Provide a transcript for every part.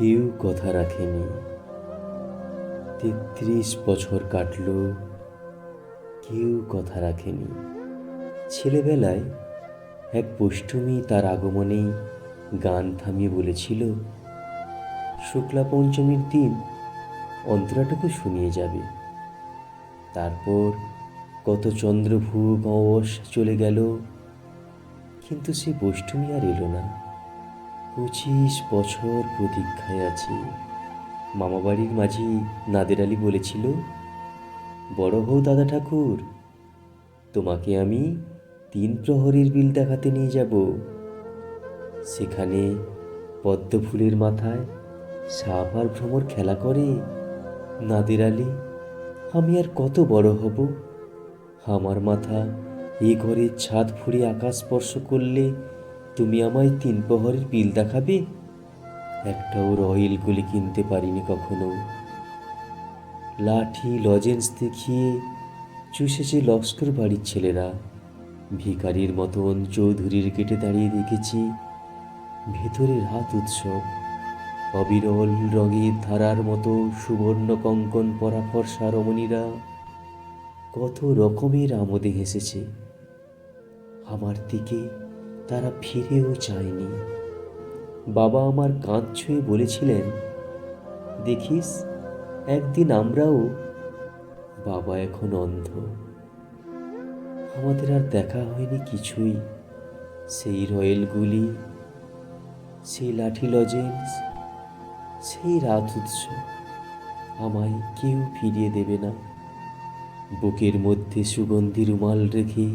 কেউ কথা রাখেনি। 33 বছর কাটলো, কেউ কথা রাখেনি। ছেলেবেলায় এক বৈষ্ণবী তার আগমনেই গান থামিয়ে বলেছিল, শুক্লা পঞ্চমীর দিন অন্তরাটুকু শুনিয়ে যাবে। তারপর কত চন্দ্রভূপ অমাবস্যা চলে গেল, কিন্তু সে বৈষ্ণবী আর এলো না। 25 বছর প্রতীক্ষায় আছি। মামাবাড়ির মাঝি নাদের আলী বলেছিল, বড় হও দাদা ঠাকুর, তোমাকে আমি 3 প্রহরীর বিল দেখাতে নিয়ে যাব। সেখানে পদ্ম ফুলের মাথায় সাপ আর ভ্রমর খেলা করে। নাদের আলী, আমি আর কত বড় হব? আমার মাথা এ ঘরের ছাদ ফুঁড়ে আকাশ স্পর্শ করলে তুমি আমায় 3 প্রহরের বিল দেখাবে? একটাও রয়েল গুলি কিনতে পারিনি কখনো। লাঠি লজেন্স দেখিয়ে চুষেছে লস্কর বাড়ির ছেলেরা। ভিখারির মতন চৌধুরীর গেটে দাঁড়িয়ে দেখেছি, ভেতরে রাত উৎসব। অবিরল রঙের ধারার মতো সুবর্ণ কঙ্কন পরা ফর্সা রমণীরা কত রকমের আমোদে হেসেছে। আমার দিকে তারা ফিরেও চায়নি। বাবা আমার কাঁধ ছুঁয়ে বলেছিলেন, দেখিস একদিন আমরাও। বাবা এখন অন্ধ। আমাদের আর দেখা হয়নি কিছুই। সেই রয়েলগুলি, সেই লাঠি লজেন্স, সেই রাত উৎসব আমায় কেউ ফিরিয়ে দেবে না। বুকের মধ্যে সুগন্ধি রুমাল রেখে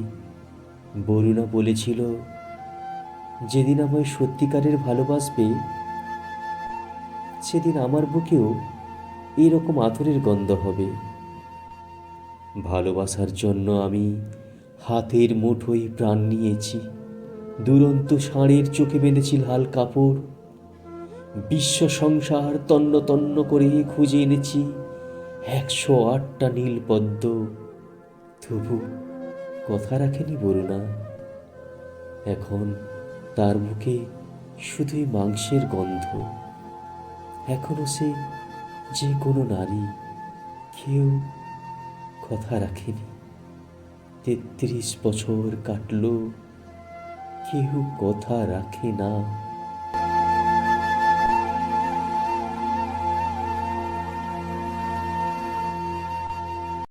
বরুণা বলেছিল, যেদিন আমায় সত্যিকারের ভালোবাসবে সেদিন আমার বুকেও এরকম আতরের গন্ধ হবে। ভালোবাসার জন্য আমি হাতের মুঠোয় প্রাণ নিয়েছি। দুরন্ত ষাঁড়ের চোখে বেঁধেছি লাল কাপড়। বিশ্ব সংসার তন্ন তন্ন করে খুঁজে এনেছি 108টা নীল পদ্ম। তবু কথা রাখেনি বরুণা। এখন তার মুখে শুধুই মাংসের গন্ধ। এখনো সে যে কোনো নারী, কেউ কথা রাখেনি। 33 বছর কাটলো, কেউ কথা রাখে না।